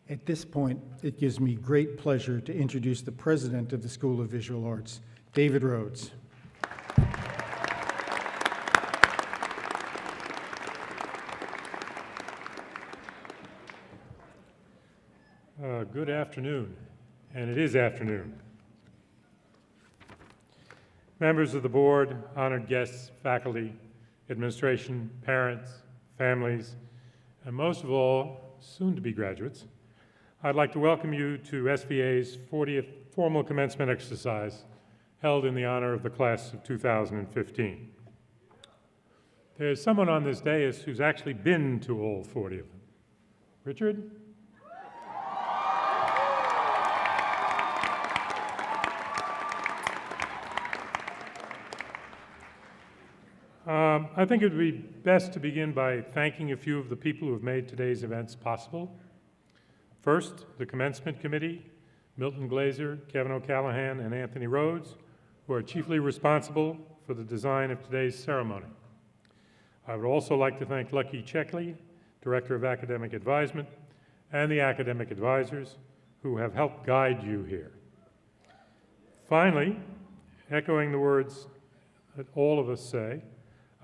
At this point, it gives me great pleasure to introduce the president of the School of Visual Arts, David RHodes. Good afternoon, and it is afternoon. Members of the board, honored guests, faculty, administration, parents, families, and most of all, soon-to-be graduates, I'd like to welcome you to SVA's 40th formal commencement exercise held in the honor of the class of 2015. There's someone on this dais who's actually been to all 40 of them. Richard? I think it would be best to begin by thanking a few of the people who have made today's events possible. First, the Commencement Committee, Milton Glazer, Kevin O'Callahan, and Anthony Rhodes, who are chiefly responsible for the design of today's ceremony. I would also like to thank Lucky Checkley, Director of Academic Advisement, and the academic advisors who have helped guide you here. Finally, echoing the words that all of us say,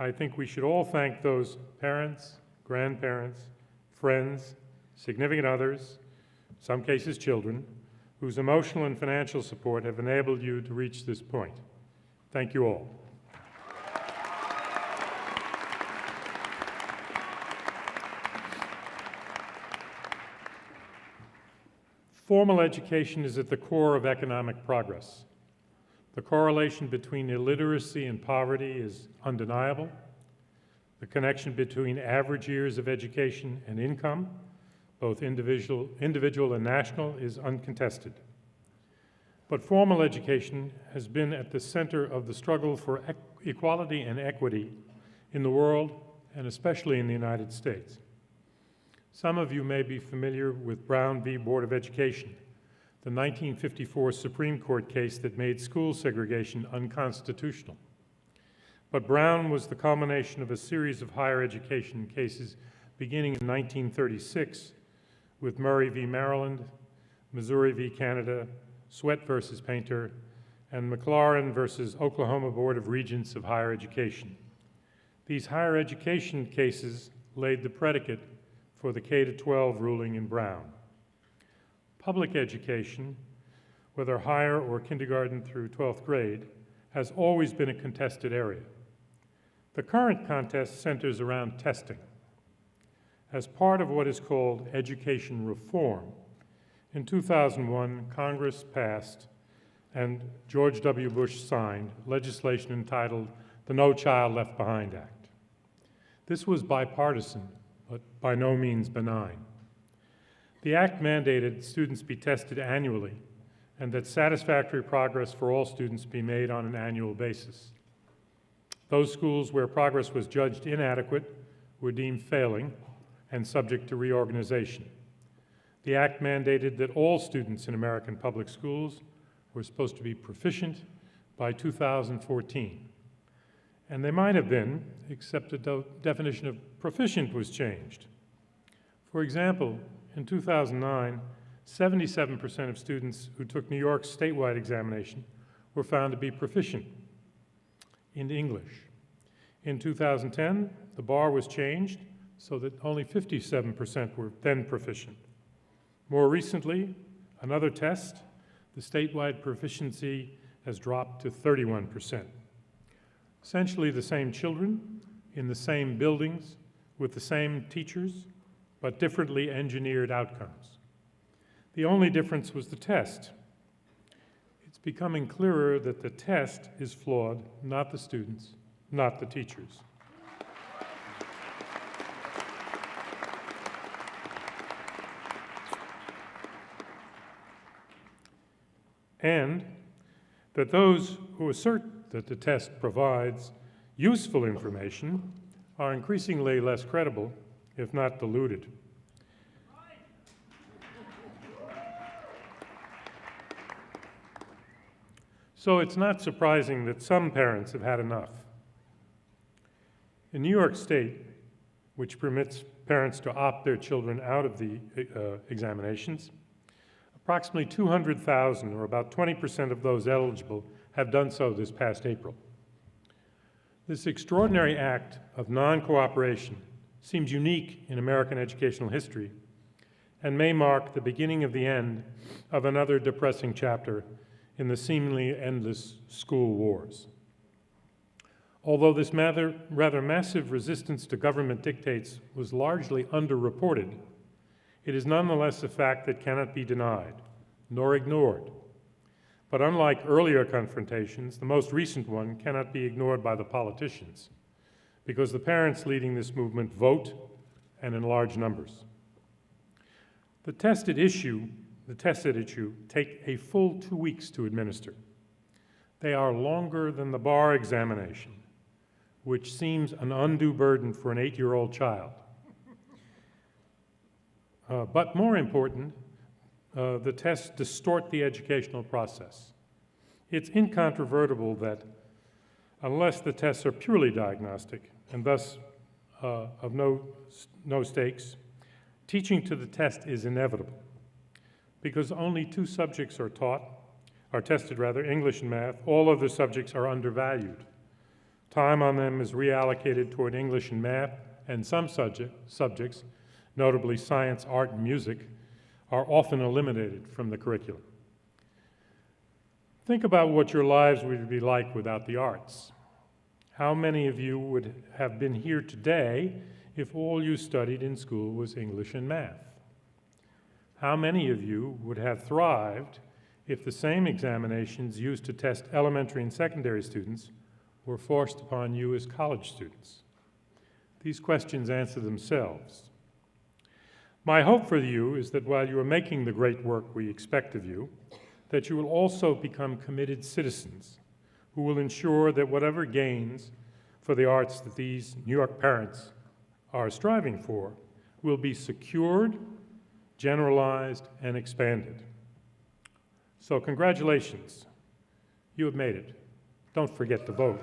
I think we should all thank those parents, grandparents, friends, significant others, in some cases children, whose emotional and financial support have enabled you to reach this point. Thank you all. Formal education is at the core of economic progress. The correlation between illiteracy and poverty is undeniable. The connection between average years of education and income, both individual and national, is uncontested. But formal education has been at the center of the struggle for equality and equity in the world, and especially in the United States. Some of you may be familiar with Brown v. Board of Education, the 1954 Supreme Court case that made school segregation unconstitutional. But Brown was the culmination of a series of higher education cases beginning in 1936 with Murray v. Maryland, Missouri v. Canada, Sweat versus Painter, and McLaurin versus Oklahoma Board of Regents of Higher Education. These higher education cases laid the predicate for the K-12 ruling in Brown. Public education, whether higher or kindergarten through 12th grade, has always been a contested area. The current contest centers around testing. As part of what is called education reform, in 2001, Congress passed and George W. Bush signed legislation entitled the No Child Left Behind Act. This was bipartisan, but by no means benign. The act mandated students be tested annually and that satisfactory progress for all students be made on an annual basis. Those schools where progress was judged inadequate were deemed failing and subject to reorganization. The act mandated that all students in American public schools were supposed to be proficient by 2014. And they might have been, except the definition of proficient was changed. For example, in 2009, 77% of students who took New York's statewide examination were found to be proficient in English. In 2010, the bar was changed so that only 57% were then proficient. More recently, another test, the statewide proficiency has dropped to 31%. Essentially the same children, in the same buildings, with the same teachers, but differently engineered outcomes. The only difference was the test. It's becoming clearer that the test is flawed, not the students, not the teachers. And that those who assert that the test provides useful information are increasingly less credible, if not deluded. So it's not surprising that some parents have had enough. In New York State, which permits parents to opt their children out of the examinations. Approximately 200,000, or about 20% of those eligible, have done so this past April. This extraordinary act of non-cooperation seems unique in American educational history and may mark the beginning of the end of another depressing chapter in the seemingly endless school wars. Although this rather massive resistance to government dictates was largely underreported, it is nonetheless a fact that cannot be denied, nor ignored. But unlike earlier confrontations, the most recent one cannot be ignored by the politicians, because the parents leading this movement vote, and in large numbers. The test at issue take a full 2 weeks to administer. They are longer than the bar examination, which seems an undue burden for an 8-year-old child. But more important, the tests distort the educational process. It's incontrovertible that unless the tests are purely diagnostic, and thus of no stakes, teaching to the test is inevitable, because only 2 subjects are tested, English and math. All other subjects are undervalued. Time on them is reallocated toward English and math, and some subjects, notably science, art, and music, are often eliminated from the curriculum. Think about what your lives would be like without the arts. How many of you would have been here today if all you studied in school was English and math? How many of you would have thrived if the same examinations used to test elementary and secondary students were forced upon you as college students? These questions answer themselves. My hope for you is that while you are making the great work we expect of you, that you will also become committed citizens who will ensure that whatever gains for the arts that these New York parents are striving for will be secured, generalized, and expanded. So congratulations, you have made it. Don't forget to vote.